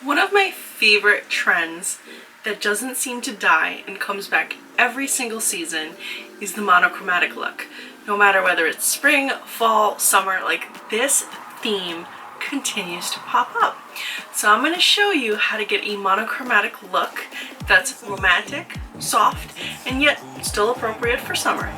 One of my favorite trends that doesn't seem to die and comes back every single season is the monochromatic look. No matter whether it's spring, fall, summer, like this theme continues to pop up. So I'm going to show you how to get a monochromatic look that's romantic, soft, and yet still appropriate for summer.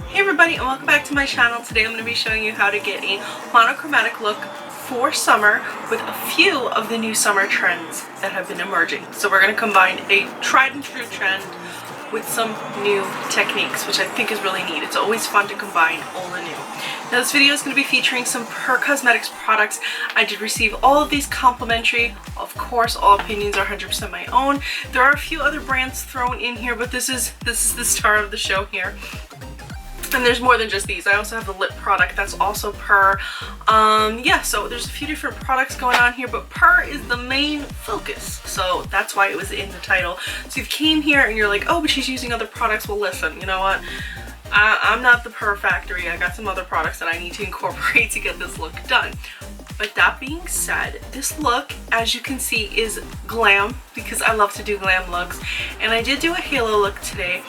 Hey everybody, and welcome back to my channel. Today I'm going to be showing you how to get a monochromatic look for summer with a few of the new summer trends that have been emerging. So we're going to combine a tried and true trend with some new techniques, which I think is really neat. It's always fun to combine old and new. Now this video is going to be featuring some PUR Cosmetics products. I did receive all of these complimentary. Of course, all opinions are 100% my own. There are a few other brands thrown in here, but this is the star of the show here. And there's more than just these. I also have the lip product that's also PUR. Yeah, so there's a few different products going on here, but PUR is the main focus. So that's why it was in the title. So you came here and you're like, oh, but she's using other products. Well, listen, you know what? I'm not the PUR factory. I got some other products that I need to incorporate to get this look done. But that being said, this look, as you can see, is glam because I love to do glam looks. And I did do a halo look today.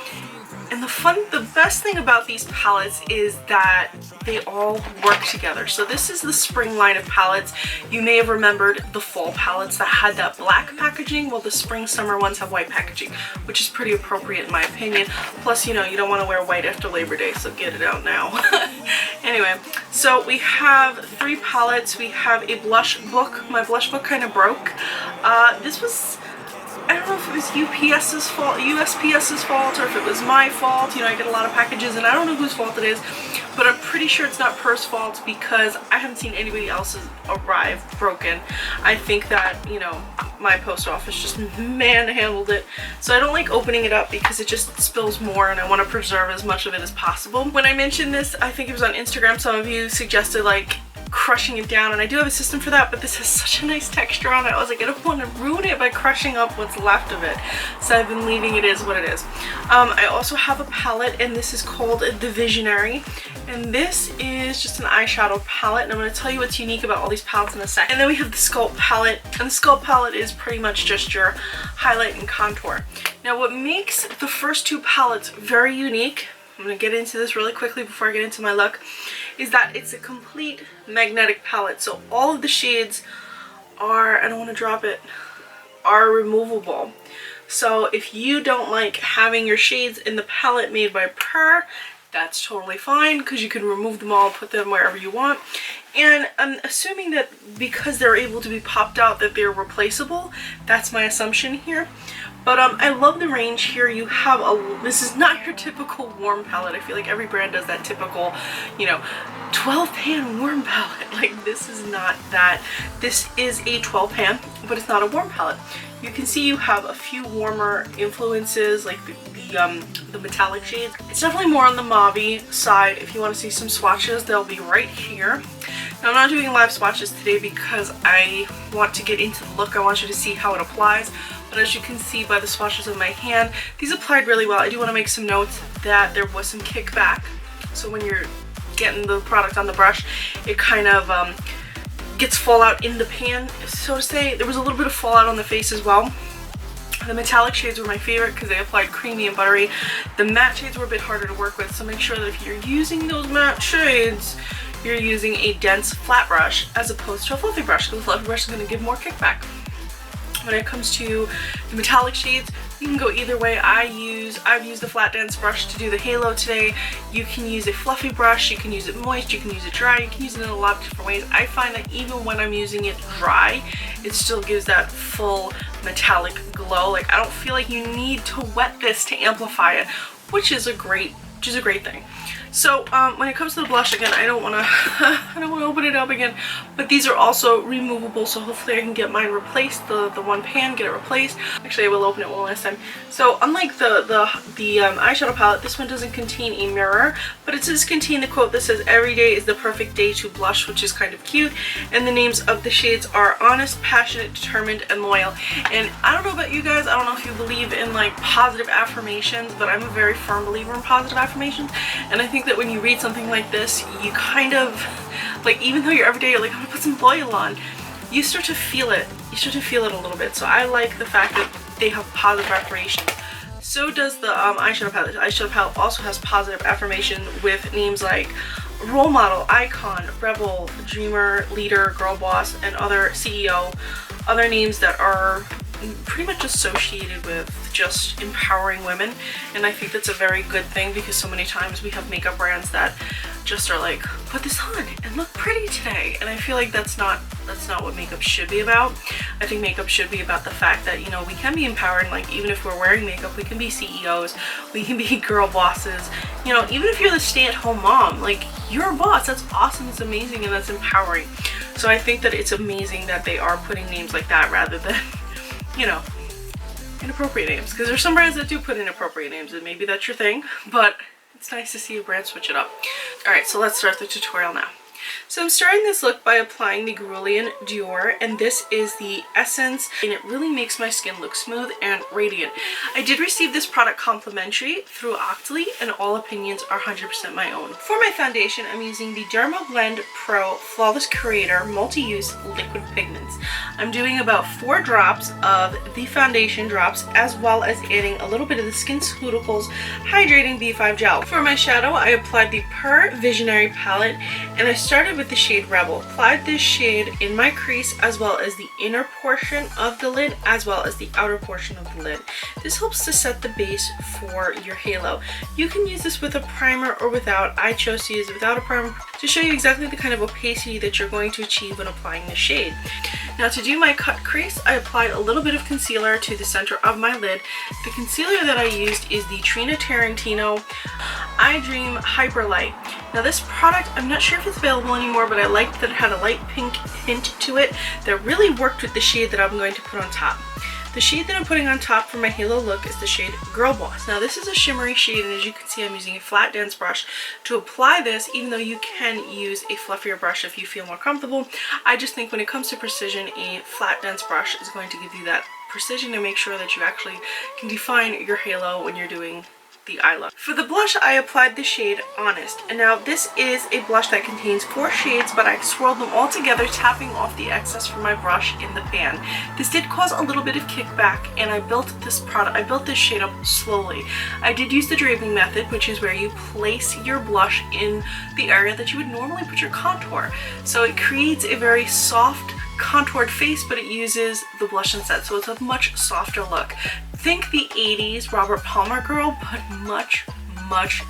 And the best thing about these palettes is that they all work together. So this is the spring line of palettes. You may have remembered the fall palettes that had that black packaging. Well, the spring summer ones have white packaging, which is pretty appropriate in my opinion. Plus, you know, you don't want to wear white after Labor Day, so get it out now. Anyway, so we have 3 palettes. We have a blush book. My blush book kind of broke. This was, I don't know if it was USPS's fault, or if it was my fault. You know, I get a lot of packages and I don't know whose fault it is, but I'm pretty sure it's not PUR's fault because I haven't seen anybody else's arrive broken. I think that, you know, my post office just manhandled it. So I don't like opening it up because it just spills more and I want to preserve as much of it as possible. When I mentioned this, I think it was on Instagram, some of you suggested like crushing it down, and I do have a system for that, but this has such a nice texture on it. I was like, I don't want to ruin it by crushing up what's left of it, so I've been leaving it as what it is. I also have a palette, and this is called the Visionary, and this is just an eyeshadow palette, and I'm going to tell you what's unique about all these palettes in a second. And then we have the Sculpt palette, and the Sculpt palette is pretty much just your highlight and contour. Now what makes the first 2 palettes very unique, I'm going to get into this really quickly before I get into my look, is that it's a complete magnetic palette. So all of the shades are, I don't want to drop it, are removable. So if you don't like having your shades in the palette made by PUR, that's totally fine because you can remove them all, put them wherever you want. And I'm assuming that because they're able to be popped out that they're replaceable. That's my assumption here. But I love the range here. You have this is not your typical warm palette. I feel like every brand does that typical, you know, 12 pan warm palette. Like this is not that. This is a 12 pan, but it's not a warm palette. You can see you have a few warmer influences like the metallic shades. It's definitely more on the mauve-y side. If you want to see some swatches, they'll be right here. Now I'm not doing live swatches today because I want to get into the look. I want you to see how it applies. But as you can see by the swatches of my hand, these applied really well. I do want to make some notes that there was some kickback. So when you're getting the product on the brush, it kind of gets fallout in the pan, so to say. There was a little bit of fallout on the face as well. The metallic shades were my favorite because they applied creamy and buttery. The matte shades were a bit harder to work with, so make sure that if you're using those matte shades, you're using a dense flat brush as opposed to a fluffy brush, because the fluffy brush is going to give more kickback. When it comes to the metallic shades, you can go either way. I've used the flat dense brush to do the halo today. You can use a fluffy brush, you can use it moist, you can use it dry, you can use it in a lot of different ways. I find that even when I'm using it dry, it still gives that full metallic glow. Like I don't feel like you need to wet this to amplify it, which is a great which is a great thing. So when it comes to the blush, again, I don't want to open it up again, but these are also removable, so hopefully I can get mine replaced, the one pan, get it replaced. Actually, I will open it one last time. So unlike the eyeshadow palette, this one doesn't contain a mirror, but it does contain the quote that says every day is the perfect day to blush, which is kind of cute. And the names of the shades are Honest, Passionate, Determined, and Loyal. And I don't know about you guys, I don't know if you believe in like positive affirmations, but I'm a very firm believer in positive affirmations, and I think that when you read something like this, you kind of, like, even though you're everyday, you're like, I'm gonna put some loyal on, you start to feel it. You start to feel it a little bit. So I like the fact that they have positive affirmations. So does the eyeshadow palette. The eyeshadow palette also has positive affirmation with names like role model, icon, rebel, dreamer, leader, girl boss, and other CEO. Other names that are pretty much associated with just empowering women, and I think that's a very good thing, because so many times we have makeup brands that just are like, put this on and look pretty today, and I feel like that's not what makeup should be about. I think makeup should be about the fact that, you know, we can be empowered, like even if we're wearing makeup, we can be CEOs, we can be girl bosses, you know, even if you're the stay-at-home mom, like, you're a boss. That's awesome, it's amazing, and that's empowering. So I think that it's amazing that they are putting names like that rather than, you know, inappropriate names, because there's some brands that do put inappropriate names, and maybe that's your thing, but it's nice to see a brand switch it up. Alright, so let's start the tutorial now. So I'm starting this look by applying the Guerlain Dior, and this is the Essence, and it really makes my skin look smooth and radiant. I did receive this product complimentary through Octoly, and all opinions are 100% my own. For my foundation, I'm using the Dermablend Pro Flawless Creator Multi-Use Liquid Pigments. I'm doing about 4 drops of the foundation drops, as well as adding a little bit of the Ceuticals Hydrating B5 Gel. For my shadow, I applied the PUR Visionary Palette, and I started with the shade Rebel. Applied this shade in my crease, as well as the inner portion of the lid, as well as the outer portion of the lid. This helps to set the base for your halo. You can use this with a primer or without. I chose to use it without a primer to show you exactly the kind of opacity that you're going to achieve when applying the shade. Now, to do my cut crease, I applied a little bit of concealer to the center of my lid. The concealer that I used is the Trina Tarantino I Dream Hyper Light. Now, this product, I'm not sure if it's available anymore, but I liked that it had a light pink hint to it that really worked with the shade that I'm going to put on top. The shade that I'm putting on top for my halo look is the shade Girl Boss. Now, this is a shimmery shade, and as you can see, I'm using a flat dense brush to apply this, even though you can use a fluffier brush if you feel more comfortable. I just think when it comes to precision, a flat dense brush is going to give you that precision to make sure that you actually can define your halo when you're doing the eye look. For the blush, I applied the shade Honest, and now this is a blush that contains 4 shades, but I swirled them all together, tapping off the excess from my brush in the pan. This did cause a little bit of kickback, and I built this shade up slowly. I did use the draping method, which is where you place your blush in the area that you would normally put your contour. So it creates a very soft contoured face, but it uses the blush instead, so it's a much softer look. Think the 80s Robert Palmer girl, but much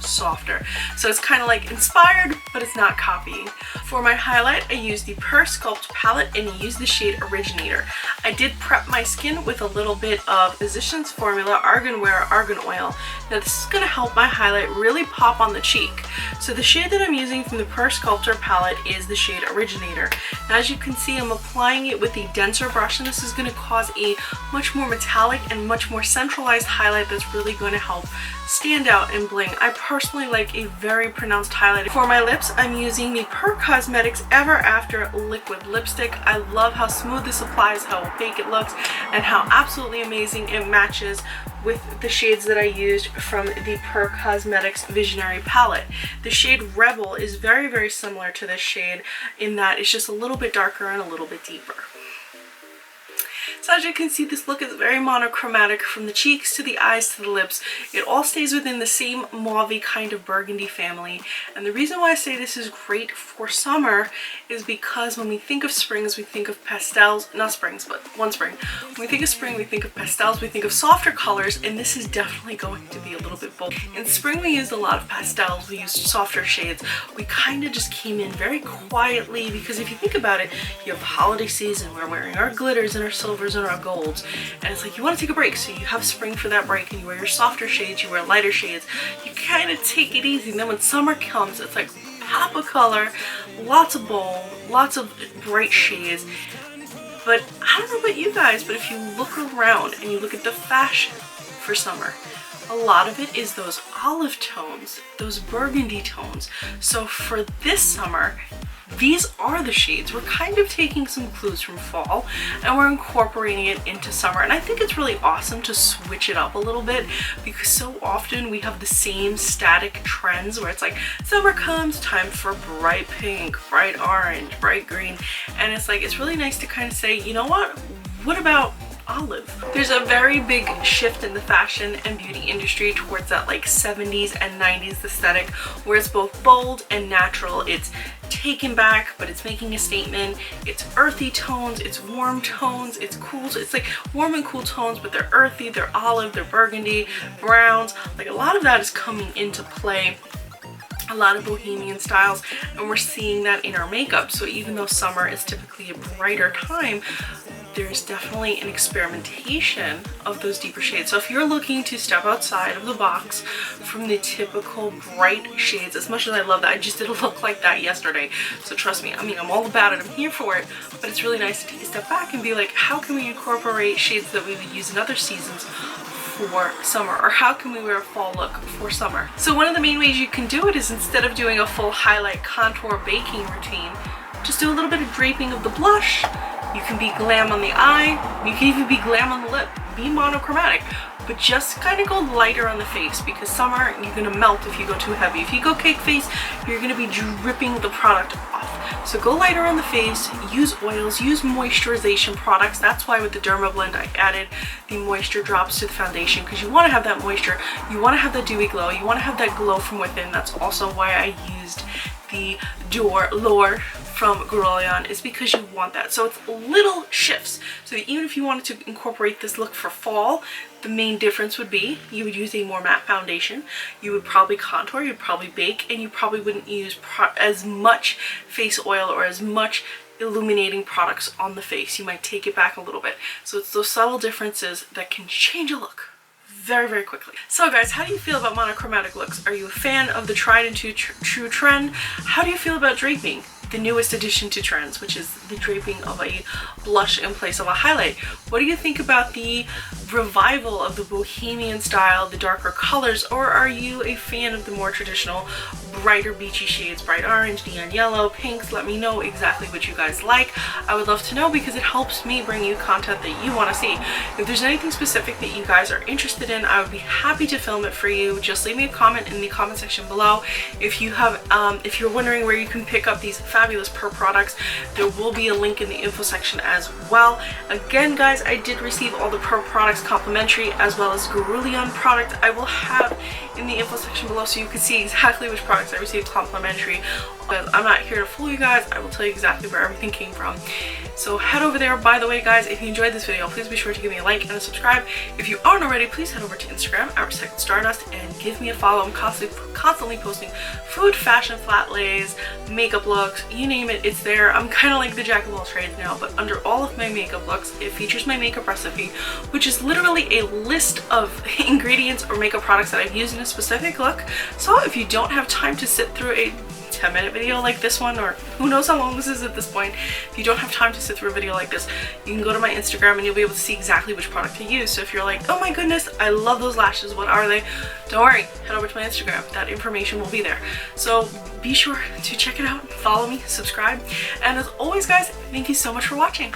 softer. So it's kind of like inspired, but it's not copying. For my highlight, I used the PUR Sculpt palette, and I used the shade Originator. I did prep my skin with a little bit of Physicians Formula Argan Wear Argan Oil. Now, this is going to help my highlight really pop on the cheek. So the shade that I'm using from the PUR Sculptor palette is the shade Originator. Now, as you can see, I'm applying it with a denser brush, and this is going to cause a much more metallic and much more centralized highlight that's really going to help stand out and bling. I personally like a very pronounced highlight. For my lips, I'm using the PUR Cosmetics Ever After Liquid Lipstick. I love how smooth this applies, how opaque it looks, and how absolutely amazing it matches with the shades that I used from the PUR Cosmetics Visionary palette. The shade Rebel is very similar to this shade in that it's just a little bit darker and a little bit deeper. So as you can see, this look is very monochromatic from the cheeks to the eyes to the lips. It all stays within the same mauve-y kind of burgundy family. And the reason why I say this is great for summer is because when we think of springs, we think of pastels, not springs, but one spring. When we think of spring, we think of pastels, we think of softer colors, and this is definitely going to be a little bit bold. In spring, we used a lot of pastels, we used softer shades. We kind of just came in very quietly, because if you think about it, you have the holiday season, we're wearing our glitters and our silvers silvers and our golds, and it's like you want to take a break, so you have spring for that break and you wear your softer shades, you wear lighter shades, you kind of take it easy. And then when summer comes, it's like pop of color, lots of bold, lots of bright shades. But I don't know about you guys, but if you look around and you look at the fashion for summer, a lot of it is those olive tones, those burgundy tones. So for this summer, these are the shades. We're kind of taking some clues from fall and we're incorporating it into summer. And I think it's really awesome to switch it up a little bit, because so often we have the same static trends where it's like summer comes, time for bright pink, bright orange, bright green. And it's like, it's really nice to kind of say, you know what about olive? There's a very big shift in the fashion and beauty industry towards that like 70s and 90s aesthetic, where it's both bold and natural. It's taken back, but it's making a statement. It's earthy tones, it's warm tones, it's cool. So it's like warm and cool tones, but they're earthy, they're olive, they're burgundy, browns. Like a lot of that is coming into play. A lot of bohemian styles, and we're seeing that in our makeup. So even though summer is typically a brighter time, there's definitely an experimentation of those deeper shades. So if you're looking to step outside of the box from the typical bright shades, as much as I love that, I just did a look like that yesterday. So trust me, I mean, I'm all about it, I'm here for it, but it's really nice to take a step back and be like, how can we incorporate shades that we would use in other seasons for summer, or how can we wear a fall look for summer? So one of the main ways you can do it is, instead of doing a full highlight contour baking routine, just do a little bit of draping of the blush. You can be glam on the eye, you can even be glam on the lip, be monochromatic, but just kind of go lighter on the face, because summer, you're gonna melt if you go too heavy. If you go cake face, you're gonna be dripping the product off. So go lighter on the face, use oils, use moisturization products. That's why with the Dermablend I added the moisture drops to the foundation, because you want to have that moisture, you want to have that dewy glow, you want to have that glow from within. That's also why I used the L'Or from Guerlain, is because you want that. So it's little shifts. So even if you wanted to incorporate this look for fall, the main difference would be you would use a more matte foundation, you would probably contour, you'd probably bake, and you probably wouldn't use as much face oil or as much illuminating products on the face. You might take it back a little bit. So it's those subtle differences that can change a look very, very quickly. So guys, how do you feel about monochromatic looks? Are you a fan of the tried and true trend? How do you feel about draping? The newest addition to trends, which is the draping of a blush in place of a highlight. What do you think about the revival of the bohemian style, the darker colors, or are you a fan of the more traditional, brighter beachy shades, bright orange, neon yellow, pinks? Let me know exactly what you guys like. I would love to know, because it helps me bring you content that you want to see. If there's anything specific that you guys are interested in, I would be happy to film it for you. Just leave me a comment in the comment section below. If you have, if you're wondering where you can pick up these fabulous PUR products, there will be a link in the info section as well. Again guys, I did receive all the PUR products complimentary, as well as Guerlain product I will have in the info section below, so you can see exactly which products I received complimentary. But I'm not here to fool you guys, I will tell you exactly where everything came from. So head over there. By the way guys, if you enjoyed this video, please be sure to give me a like and a subscribe. If you aren't already, please head over to Instagram @Stardust and give me a follow. I'm constantly posting food, fashion, flat lays, makeup looks, you name it, it's there. I'm kind of like the jack of all trades now, but under all of my makeup looks, it features my makeup recipe, which is literally a list of ingredients or makeup products that I've used in a specific look. So if you don't have time to sit through a 10-minute video like this one, or who knows how long this is at this point, if you don't have time to sit through a video like this, you can go to my Instagram and you'll be able to see exactly which product to use. So if you're like, oh my goodness, I love those lashes, what are they? Don't worry, head over to my Instagram, that information will be there. So be sure to check it out, follow me, subscribe, and as always guys, thank you so much for watching.